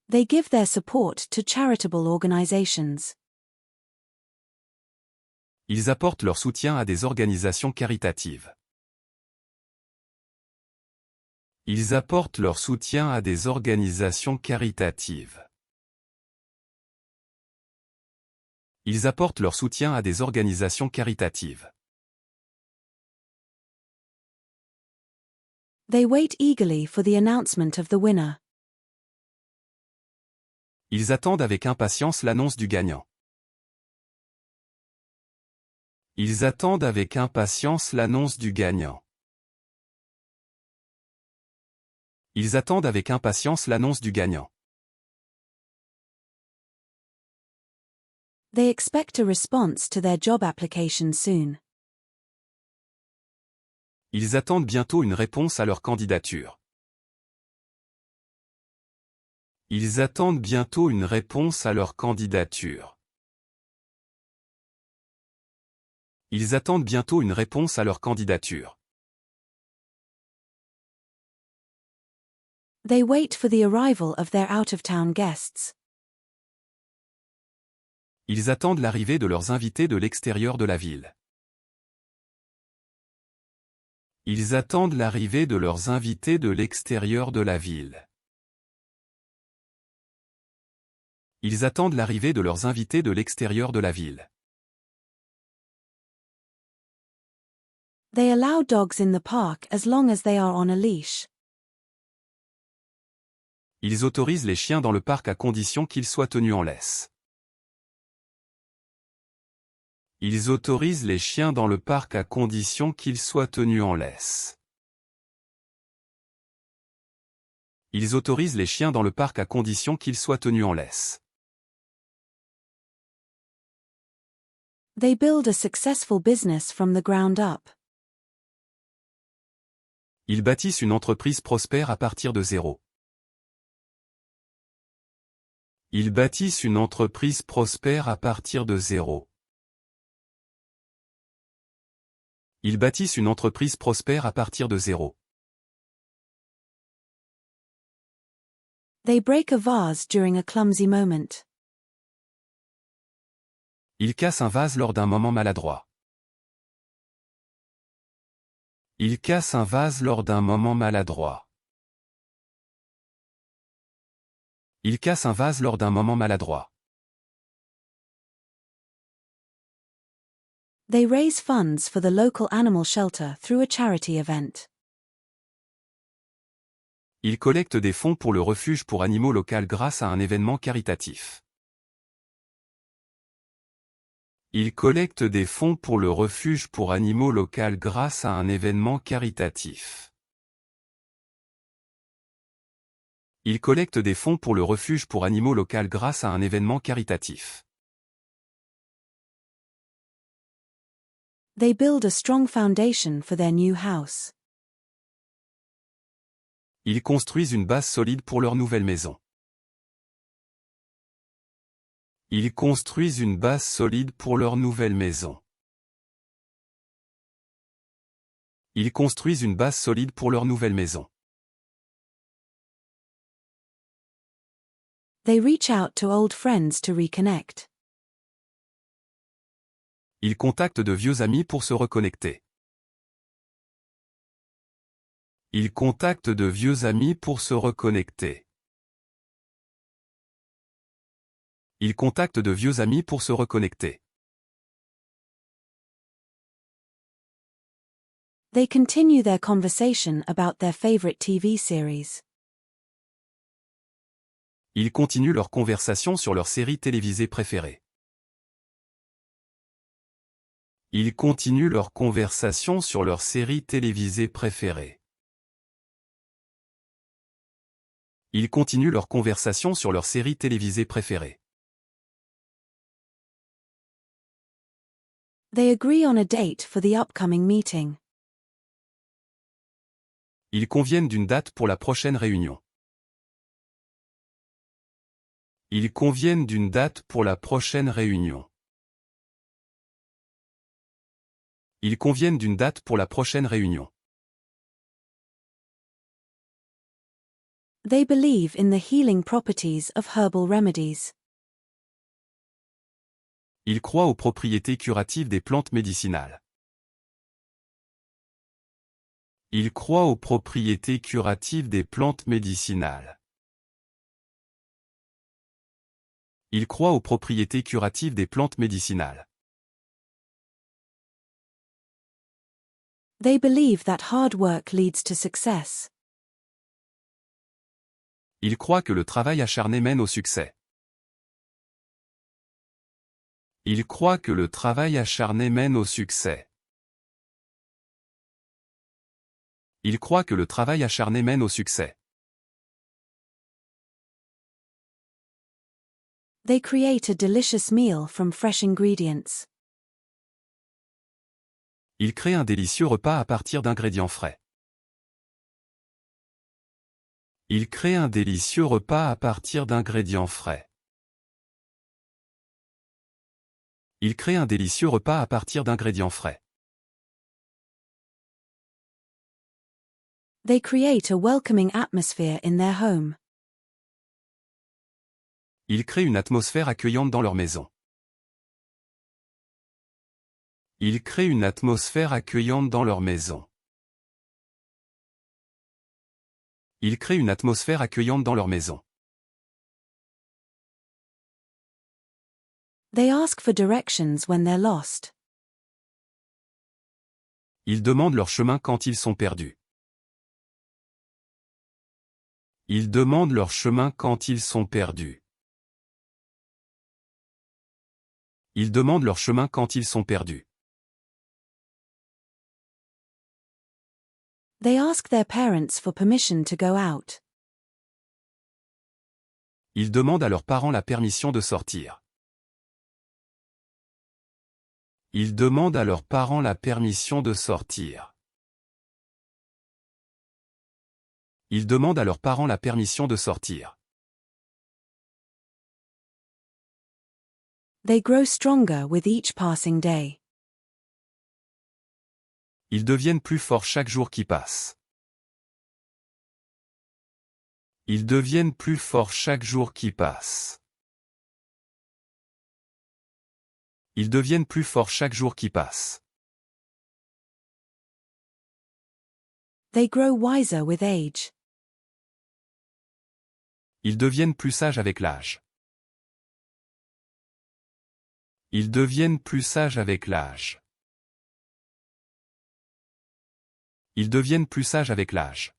They give their support to charitable organizations. Ils apportent leur soutien à des organisations caritatives. Ils apportent leur soutien à des organisations caritatives. Ils apportent leur soutien à des organisations caritatives. They wait eagerly for the announcement of the winner. Ils attendent avec impatience l'annonce du gagnant. Ils attendent avec impatience l'annonce du gagnant. Ils attendent avec impatience l'annonce du gagnant. They expect a response to their job application soon. Ils attendent bientôt une réponse à leur candidature. Ils attendent bientôt une réponse à leur candidature. Ils attendent bientôt une réponse à leur candidature. They wait for the arrival of their out-of-town guests. Ils attendent l'arrivée de leurs invités de l'extérieur de la ville. Ils attendent l'arrivée de leurs invités de l'extérieur de la ville. Ils attendent l'arrivée de leurs invités de l'extérieur de la ville. They allow dogs in the park as long as they are on a leash. Ils autorisent les chiens dans le parc à condition qu'ils soient tenus en laisse. Ils autorisent les chiens dans le parc à condition qu'ils soient tenus en laisse. Ils autorisent les chiens dans le parc à condition qu'ils soient tenus en laisse. They build a successful business from the ground up. Ils bâtissent une entreprise prospère à partir de zéro. Ils bâtissent une entreprise prospère à partir de zéro. Ils bâtissent une entreprise prospère à partir de zéro. They break a vase during a clumsy moment. Ils cassent un vase lors d'un moment maladroit. Ils cassent un vase lors d'un moment maladroit. Ils cassent un vase lors d'un moment maladroit. They raise funds for the local animal shelter through a charity event. Ils collectent des fonds pour le refuge pour animaux local grâce à un événement caritatif. Ils collectent des fonds pour le refuge pour animaux local grâce à un événement caritatif. Ils collectent des fonds pour le refuge pour animaux local grâce à un événement caritatif. They build a strong foundation for their new house. Ils construisent une base solide pour leur nouvelle maison. Ils construisent une base solide pour leur nouvelle maison. Ils construisent une base solide pour leur nouvelle maison. They reach out to old friends to reconnect. Ils contactent de vieux amis pour se reconnecter. Ils contactent de vieux amis pour se reconnecter. Ils contactent de vieux amis pour se reconnecter. They continue their conversation about their favorite TV series. Ils continuent leur conversation sur leur série télévisée préférée. Ils continuent leur conversation sur leur série télévisée préférée. Ils continuent leur conversation sur leur série télévisée préférée. They agree on a date for the upcoming meeting. Ils conviennent d'une date pour la prochaine réunion. Ils conviennent d'une date pour la prochaine réunion. Ils conviennent d'une date pour la prochaine réunion. They believe in the healing properties of herbal remedies. Ils croient aux propriétés curatives des plantes médicinales. Ils croient aux propriétés curatives des plantes médicinales. Ils croient aux propriétés curatives des plantes médicinales. They believe that hard work leads to success. Ils croient que le travail acharné mène au succès. Ils croient que le travail acharné mène au succès. Ils croient que le travail acharné mène au succès. They create a delicious meal from fresh ingredients. Ils créent un délicieux repas à partir d'ingrédients frais. Ils créent un délicieux repas à partir d'ingrédients frais. Ils créent un délicieux repas à partir d'ingrédients frais. They create a welcoming atmosphere in their home. Ils créent une atmosphère accueillante dans leur maison. Ils créent une atmosphère accueillante dans leur maison. Ils créent une atmosphère accueillante dans leur maison. They ask for directions when they're lost. Ils demandent leur chemin quand ils sont perdus. Ils demandent leur chemin quand ils sont perdus. Ils demandent leur chemin quand ils sont perdus. They ask their parents for permission to go out. Ils demandent à leurs parents la permission de sortir. Ils demandent à leurs parents la permission de sortir. Ils demandent à leurs parents la permission de sortir. They grow stronger with each passing day. Ils deviennent plus forts chaque jour qui passe. Ils deviennent plus forts chaque jour qui passe. Ils deviennent plus forts chaque jour qui passe. They grow wiser with age. Ils deviennent plus sages avec l'âge. Ils deviennent plus sages avec l'âge. Ils deviennent plus sages avec l'âge.